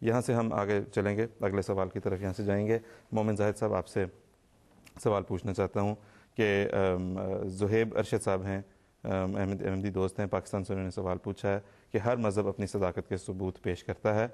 یہاں سے ہم آگے چلیں گے، اگلے سوال کی طرف یہاں سے جائیں گے۔ مومن زاہد صاحب، آپ سے سوال پوچھنا چاہتا ہوں کہ زہیب ارشد صاحب ہیں، احمدی دوست ہیں، پاکستان سے، انہوں نے سوال پوچھا ہے کہ ہر مذہب اپنی صداقت کے ثبوت پیش کرتا ہے،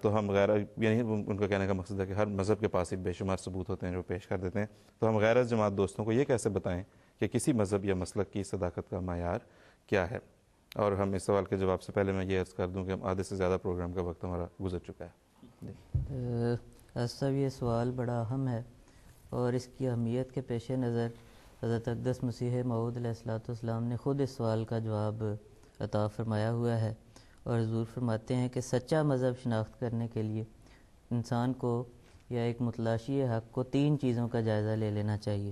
تو ہم یعنی ان کا کہنے کا مقصد ہے کہ ہر مذہب کے پاس ایک بے شمار ثبوت ہوتے ہیں جو پیش کر دیتے ہیں، تو ہم غیر جماعت دوستوں کو یہ کیسے بتائیں کہ کسی مذہب یا مسلک کی صداقت کا معیار کیا ہے؟ اور ہم اس سوال کے جواب سے پہلے میں یہ عرض کر دوں کہ ہم آدھے سے زیادہ پروگرام کا وقت ہمارا گزر چکا ہے۔ صاحب، یہ سوال بڑا اہم ہے اور اس کی اہمیت کے پیش نظر حضرت اقدس مسیح موعود علیہ السلام نے خود اس سوال کا جواب عطا فرمایا ہوا ہے، اور حضور فرماتے ہیں کہ سچا مذہب شناخت کرنے کے لیے انسان کو یا ایک متلاشی حق کو 3 چیزوں کا جائزہ لے لینا چاہیے۔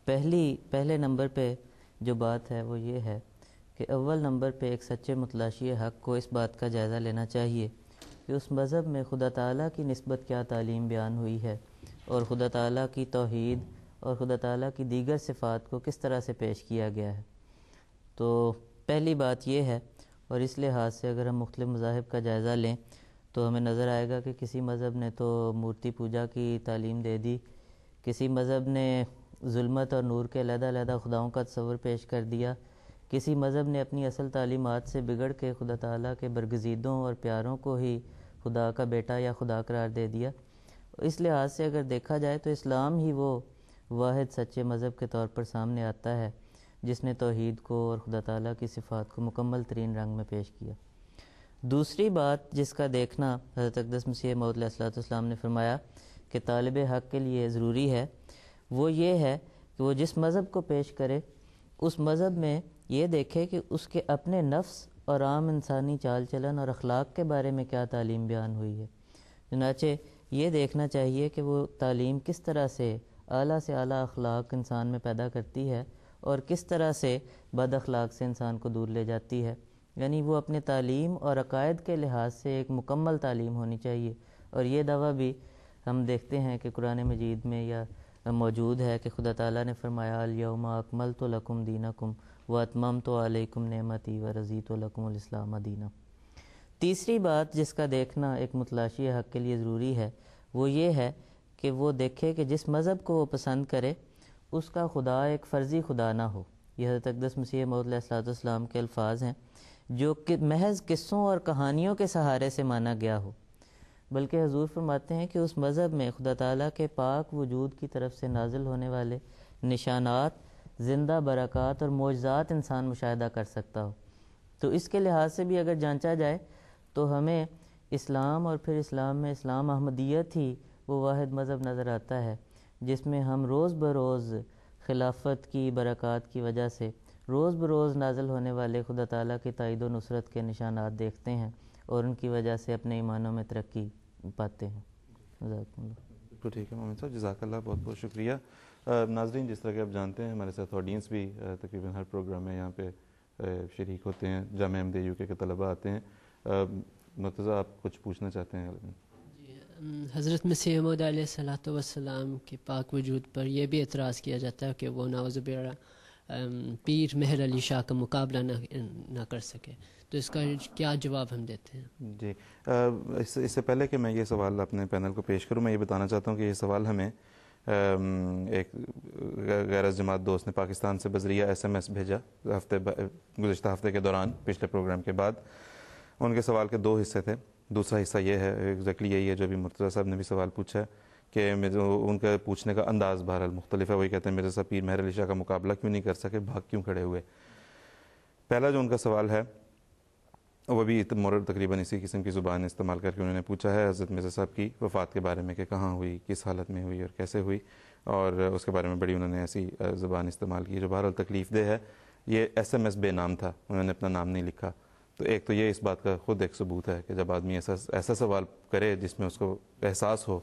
پہلے نمبر پہ جو بات ہے وہ یہ ہے کہ اول نمبر پہ ایک سچے متلاشی حق کو اس بات کا جائزہ لینا چاہیے کہ اس مذہب میں خدا تعالیٰ کی نسبت کیا تعلیم بیان ہوئی ہے، اور خدا تعالیٰ کی توحید اور خدا تعالیٰ کی دیگر صفات کو کس طرح سے پیش کیا گیا ہے۔ تو پہلی بات یہ ہے، اور اس لحاظ سے اگر ہم مختلف مذاہب کا جائزہ لیں تو ہمیں نظر آئے گا کہ کسی مذہب نے تو مورتی پوجا کی تعلیم دے دی، کسی مذہب نے ظلمت اور نور کے علیحدہ علیحدہ خداؤں کا تصور پیش کر دیا، کسی مذہب نے اپنی اصل تعلیمات سے بگڑ کے خدا تعالیٰ کے برگزیدوں اور پیاروں کو ہی خدا کا بیٹا یا خدا قرار دے دیا۔ اس لحاظ سے اگر دیکھا جائے تو اسلام ہی وہ واحد سچے مذہب کے طور پر سامنے آتا ہے جس نے توحید کو اور خدا تعالیٰ کی صفات کو مکمل ترین رنگ میں پیش کیا۔ دوسری بات جس کا دیکھنا حضرت اقدس مسیح موعود علیہ السلام نے فرمایا کہ طالب حق کے لیے ضروری ہے، وہ یہ ہے کہ وہ جس مذہب کو پیش کرے اس مذہب میں یہ دیکھے کہ اس کے اپنے نفس اور عام انسانی چال چلن اور اخلاق کے بارے میں کیا تعلیم بیان ہوئی ہے۔ چنانچہ یہ دیکھنا چاہیے کہ وہ تعلیم کس طرح سے اعلیٰ سے اعلیٰ اخلاق انسان میں پیدا کرتی ہے اور کس طرح سے بد اخلاق سے انسان کو دور لے جاتی ہے، یعنی وہ اپنے تعلیم اور عقائد کے لحاظ سے ایک مکمل تعلیم ہونی چاہیے۔ اور یہ دعویٰ بھی ہم دیکھتے ہیں کہ قرآن مجید میں یا موجود ہے کہ خدا تعالیٰ نے فرمایا الیوم اکملت لکم دینکم واتممت علیکم نعمتی ورضیت لکم الاسلام دینا۔ تیسری بات جس کا دیکھنا ایک متلاشی حق کے لیے ضروری ہے وہ یہ ہے کہ وہ دیکھے کہ جس مذہب کو وہ پسند کرے اس کا خدا ایک فرضی خدا نہ ہو۔ یہ حضرت اقدس مسیح موعود علیہ السلام کے الفاظ ہیں جو کہ محض قصوں اور کہانیوں کے سہارے سے مانا گیا ہو، بلکہ حضور فرماتے ہیں کہ اس مذہب میں خدا تعالیٰ کے پاک وجود کی طرف سے نازل ہونے والے نشانات، زندہ برکات اور معجزات انسان مشاہدہ کر سکتا ہو۔ تو اس کے لحاظ سے بھی اگر جانچا جائے تو ہمیں اسلام اور پھر اسلام میں اسلام احمدیت ہی وہ واحد مذہب نظر آتا ہے جس میں ہم روز بروز خلافت کی برکات کی وجہ سے روز بروز نازل ہونے والے خدا تعالیٰ کی تائید و نصرت کے نشانات دیکھتے ہیں اور ان کی وجہ سے اپنے ایمانوں میں ترقی پاتے ہیں۔ جزاکم اللہ۔ تو ٹھیک ہے مومن صاحب، جزاک اللہ، بہت بہت شکریہ۔ ناظرین، جس طرح کہ آپ جانتے ہیں ہمارے ساتھ آڈینس بھی تقریباً ہر پروگرام میں یہاں پہ شریک ہوتے ہیں، جامعہ احمدیہ یو کے طلباء آتے ہیں۔ مرتضیٰ، آپ کچھ پوچھنا چاہتے ہیں؟ حضرت مسیح موعود علیہ السلام کے پاک وجود پر یہ بھی اعتراض کیا جاتا ہے کہ وہ نعوذ باللہ پیر مہر علی شاہ کا مقابلہ نہ کر سکے، تو اس کا کیا جواب ہم دیتے ہیں؟ جی، اس سے پہلے کہ میں یہ سوال اپنے پینل کو پیش کروں، میں یہ بتانا چاہتا ہوں کہ یہ سوال ہمیں ایک غیر جماعت دوست نے پاکستان سے بذریعہ SMS بھیجا گزشتہ ہفتے کے دوران، پچھلے پروگرام کے بعد۔ ان کے سوال کے 2 حصے تھے۔ دوسرا حصہ یہ ہے، ایگزیکٹلی یہی ہے جو ابھی مرتضیٰ صاحب نے بھی سوال پوچھا ہے کہ ان کا پوچھنے کا انداز بہرحال مختلف ہے۔ وہی کہتے ہیں مرزا صاحب پیر مہر علی شاہ کا مقابلہ کیوں نہیں کر سکے، بھاگ کیوں کھڑے ہوئے۔ پہلا جو ان کا سوال ہے وہ بھی تقریباً اسی قسم کی زبان استعمال کر کے انہوں نے پوچھا ہے حضرت مرزا صاحب کی وفات کے بارے میں کہ کہاں ہوئی، کس حالت میں ہوئی اور کیسے ہوئی، اور اس کے بارے میں بڑی انہوں نے ایسی زبان استعمال کی جو بہرحال تکلیف دہ ہے۔ یہ SMS بے نام تھا، انہوں نے اپنا نام نہیں لکھا۔ تو ایک تو یہ اس بات کا خود ایک ثبوت ہے کہ جب آدمی ایسا سوال کرے جس میں اس کو احساس ہو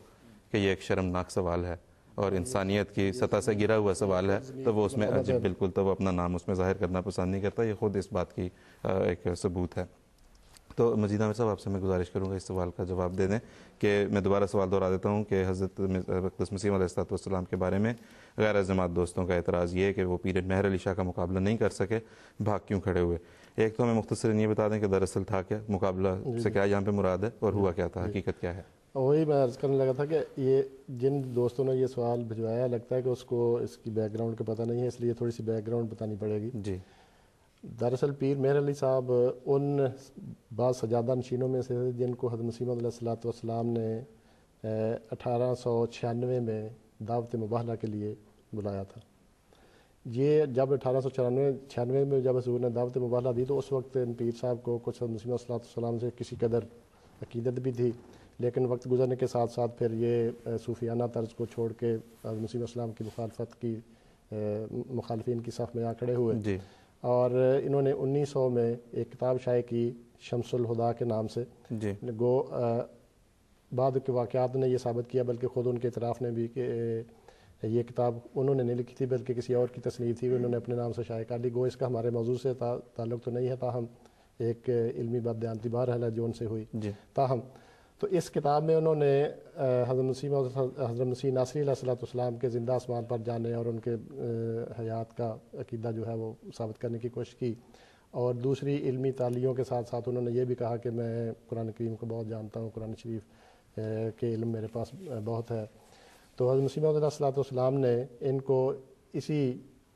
کہ یہ ایک شرمناک سوال ہے اور انسانیت کی سطح سے گرا ہوا سوال ہے، تو وہ اس میں بالکل تو وہ اپنا نام اس میں ظاہر کرنا پسند نہیں کرتا۔ یہ خود اس بات کی ایک ثبوت ہے۔ تو مجید عامر صاحب آپ سے میں گزارش کروں گا اس سوال کا جواب دے دیں کہ میں دوبارہ سوال دہرا دیتا ہوں کہ حضرت اقدس مسیح علیہ السلام کے بارے میں غیر جماعت دوستوں کا اعتراض یہ ہے کہ وہ پیرڈ مہر علی شاہ کا مقابلہ نہیں کر سکے، بھاگ کیوں کھڑے ہوئے؟ ایک تو ہمیں مختصراً یہ بتا دیں کہ دراصل تھا کیا، مقابلہ سے کیا یہاں پہ مراد ہے، اور ہوا کیا تھا، حقیقت کیا ہے؟ وہی میں عرض کرنے لگا تھا کہ یہ جن دوستوں نے یہ سوال بھجوایا لگتا ہے کہ اس کو اس کی بیک گراؤنڈ کا پتہ نہیں ہے، اس لیے تھوڑی سی بیک گراؤنڈ بتانی پڑے گی۔ جی، دراصل پیر مہر علی صاحب ان بعض سجادہ نشینوں میں سے جن کو حضرت مسیح موعود علیہ السلام نے 1896 میں دعوت مباہلہ کے لیے بلایا تھا۔ یہ جب 1896 میں جب حضور نے دعوت مباہلہ دی تو اس وقت ان پیر صاحب کو کچھ حضرت مسیح موعود علیہ السلام سے کسی قدر عقیدت بھی تھی، لیکن وقت گزرنے کے ساتھ ساتھ پھر یہ صوفیانہ طرز کو چھوڑ کے حضرت مسیح موعود السلام کی مخالفت کی مخالفین کی صف میں آ کھڑے ہوئے، جی، اور انہوں نے 1900 میں ایک کتاب شائع کی شمس الہدا کے نام سے۔ جی، گو بعد کے واقعات نے یہ ثابت کیا، بلکہ خود ان کے اعتراف نے بھی، کہ یہ کتاب انہوں نے نہیں لکھی تھی بلکہ کسی اور کی تصنیف تھی، انہوں نے اپنے نام سے شائع کر لی۔ گو اس کا ہمارے موضوع سے تعلق تو نہیں ہے، تاہم ایک علمی بددیانتی بہرحال ہے جو ان سے ہوئی۔ جی، تاہم تو اس کتاب میں انہوں نے حضرت مسیح ناصری علیہ السلام کے زندہ آسمان پر جانے اور ان کے حیات کا عقیدہ جو ہے وہ ثابت کرنے کی کوشش کی، اور دوسری علمی تعلیموں کے ساتھ ساتھ انہوں نے یہ بھی کہا کہ میں قرآن کریم کو بہت جانتا ہوں، قرآن شریف کے علم میرے پاس بہت ہے۔ تو حضرت مسیح موعود علیہ السلام نے ان کو اسی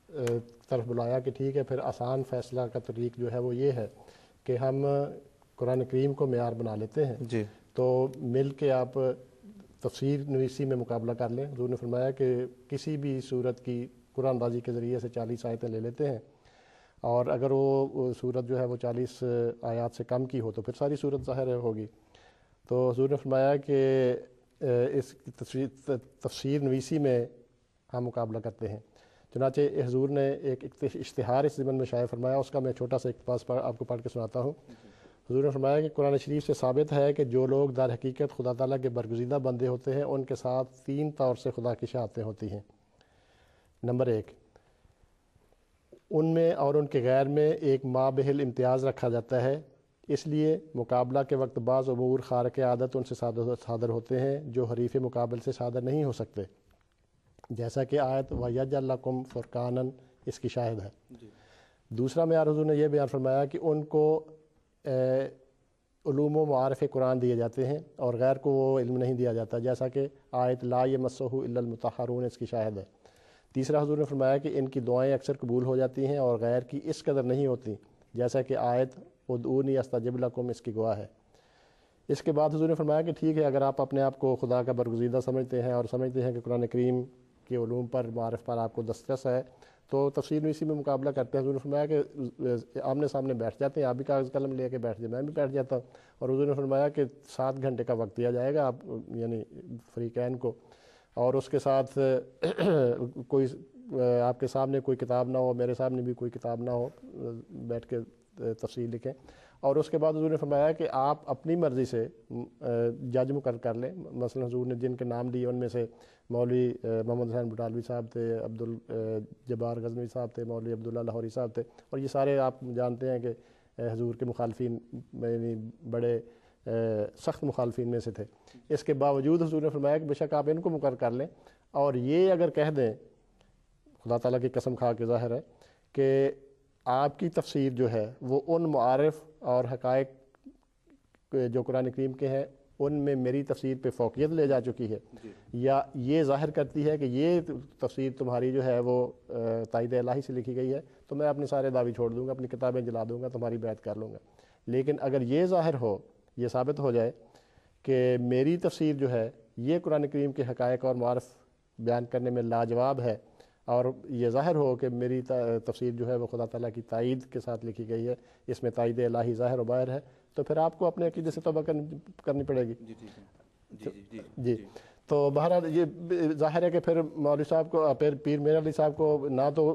طرف بلایا کہ ٹھیک ہے، پھر آسان فیصلہ کا طریق جو ہے وہ یہ ہے کہ ہم قرآن کریم کو معیار بنا لیتے ہیں، جی، تو مل کے آپ تفسیر نویسی میں مقابلہ کر لیں۔ حضور نے فرمایا کہ کسی بھی صورت کی قرآن بازی کے ذریعے سے 40 آیتیں لے لیتے ہیں، اور اگر وہ صورت جو ہے وہ 40 آیات سے کم کی ہو تو پھر ساری صورت ظاہر ہوگی۔ تو حضور نے فرمایا کہ اس تفسیر نویسی میں ہم مقابلہ کرتے ہیں۔ چنانچہ حضور نے ایک اشتہار اس ضمن میں شائع فرمایا، اس کا میں چھوٹا سا اقتباس آپ کو پڑھ کے سناتا ہوں۔ حضور نے فرمایا کہ قرآن شریف سے ثابت ہے کہ جو لوگ در حقیقت خدا تعالیٰ کے برگزیدہ بندے ہوتے ہیں ان کے ساتھ 3 طور سے خدا کی شہادتیں ہوتی ہیں۔ نمبر 1، ان میں اور ان کے غیر میں ایک مابہل امتیاز رکھا جاتا ہے، اس لیے مقابلہ کے وقت بعض امور خارق عادت ان سے صادر ہوتے ہیں جو حریف مقابل سے صادر نہیں ہو سکتے، جیسا کہ آیت وَيَجْعَلْ لَكُمْ فُرْقَانًا اس کی شاہد ہے۔ دوسرا معیار حضور نے یہ بیان فرمایا کہ ان کو علوم و معارف قرآن دیے جاتے ہیں اور غیر کو وہ علم نہیں دیا جاتا، جیسا کہ آیت لا یمسہ الا المطہرون اس کی شاہد ہے۔ تیسرا حضور نے فرمایا کہ ان کی دعائیں اکثر قبول ہو جاتی ہیں اور غیر کی اس قدر نہیں ہوتی، جیسا کہ آیت ادعونی استجب لکم اس کی گواہ ہے۔ اس کے بعد حضور نے فرمایا کہ ٹھیک ہے، اگر آپ اپنے آپ کو خدا کا برگزیدہ سمجھتے ہیں اور سمجھتے ہیں کہ قرآن کریم کے علوم پر معارف پر آپ کو دسترس ہے تو تفسیر نویسی میں مقابلہ کرتے ہیں۔ حضور نے فرمایا کہ آمنے سامنے بیٹھ جاتے ہیں، آپ بھی کاغذ قلم لے کے بیٹھ جائیں، میں بھی بیٹھ جاتا ہوں، اور حضور نے فرمایا کہ 7 گھنٹے کا وقت دیا جائے گا آپ یعنی فریقین کو، اور اس کے ساتھ کوئی آپ کے سامنے کوئی کتاب نہ ہو، میرے سامنے بھی کوئی کتاب نہ ہو، بیٹھ کے تفسیر لکھیں، اور اس کے بعد حضور نے فرمایا کہ آپ اپنی مرضی سے جج مقرر کر لیں۔ مثلا حضور نے جن کے نام لیے ان میں سے مولوی محمد حسین بٹالوی صاحب تھے، عبدالجبار غزنوی صاحب تھے، مولوی عبداللہ لاہوری صاحب تھے، اور یہ سارے آپ جانتے ہیں کہ حضور کے مخالفین یعنی بڑے سخت مخالفین میں سے تھے۔ اس کے باوجود حضور نے فرمایا کہ بے شک آپ ان کو مقرر کر لیں، اور یہ اگر کہہ دیں، خدا تعالیٰ کی قسم کھا کے ظاہر ہے کہ آپ کی تفسیر جو ہے وہ ان معارف اور حقائق جو قرآن کریم کے ہیں ان میں میری تفسیر پہ فوقیت لے جا چکی ہے، یا یہ ظاہر کرتی ہے کہ یہ تفسیر تمہاری جو ہے وہ تائید الہی سے لکھی گئی ہے، تو میں اپنے سارے دعوی چھوڑ دوں گا، اپنی کتابیں جلا دوں گا، تمہاری بیعت کر لوں گا۔ لیکن اگر یہ ظاہر ہو، یہ ثابت ہو جائے کہ میری تفسیر جو ہے یہ قرآن کریم کے حقائق اور معارف بیان کرنے میں لاجواب ہے، اور یہ ظاہر ہو کہ میری تفسیر جو ہے وہ خدا تعالیٰ کی تائید کے ساتھ لکھی گئی ہے، اس میں تائید الہی ظاہر و باہر ہے، تو پھر آپ کو اپنے عقیدے سے توبہ کرنی پڑے گی۔ جی، تو بہرحال یہ ظاہر ہے کہ پھر مولوی صاحب کو پھر پیر میر علی صاحب کو نہ تو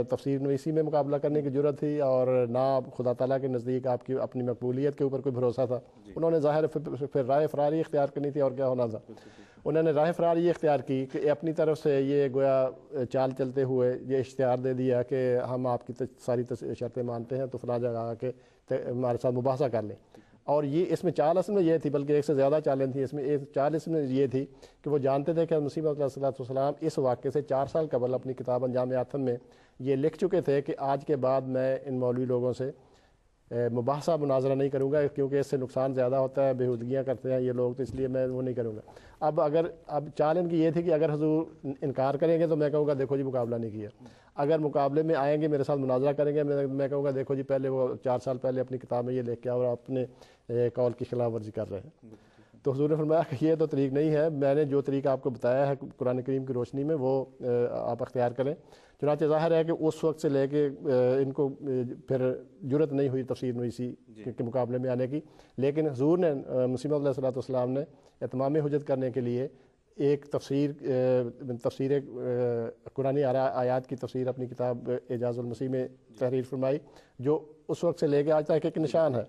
تفسیر نویسی میں مقابلہ کرنے کی ضرورت تھی اور نہ خدا تعالیٰ کے نزدیک آپ کی اپنی مقبولیت کے اوپر کوئی بھروسہ تھا. انہوں نے ظاہر پھر راہ فراری اختیار کرنی تھی اور کیا ہونا تھا. انہوں نے راہ فراری اختیار کی کہ اپنی طرف سے یہ گویا چال چلتے ہوئے یہ اشتہار دے دیا کہ ہم آپ کی ساری شرطیں مانتے ہیں تو فلاں جگہ آ کے ہمارے ساتھ مباحثہ کر لیں. اور یہ اس میں چال اصل میں یہ تھی، بلکہ ایک سے زیادہ چالیں تھیں. اس میں ایک چال اس میں یہ تھی کہ وہ جانتے تھے کہ مسیح موعود علیہ السلام اس واقعے سے 4 سال قبل اپنی کتاب انجام آتم میں یہ لکھ چکے تھے کہ آج کے بعد میں ان مولوی لوگوں سے مباحثہ مناظرہ نہیں کروں گا کیونکہ اس سے نقصان زیادہ ہوتا ہے، بےہودگیاں کرتے ہیں یہ لوگ، تو اس لیے میں وہ نہیں کروں گا. اب چال ان کی یہ تھی کہ اگر حضور انکار کریں گے تو میں کہوں گا دیکھو جی مقابلہ نہیں کیا. اگر مقابلے میں آئیں گے میرے ساتھ مناظرہ کریں گے میں کہوں گا دیکھو جی پہلے وہ 4 سال پہلے اپنی کتاب میں یہ لکھ کے اور اپنے قول کی خلاف ورزی کر رہے ہیں. تو حضور نے فرمایا کہ یہ تو طریق نہیں ہے، میں نے جو طریقہ آپ کو بتایا ہے قرآن کریم کی روشنی میں وہ آپ اختیار کریں. چنانچہ ظاہر ہے کہ اس وقت سے لے کے ان کو پھر جرت نہیں ہوئی تفسیر نویسی کے مقابلے میں آنے کی. لیکن حضور نے مسیح موعود علیہ السلام نے اتمام حجت کرنے کے لیے ایک تفسیر قرآن آیات کی تفسیر اپنی کتاب اعجاز المسیح میں تحریر فرمائی، جو اس وقت سے لے کے آج تک ایک نشان ہے.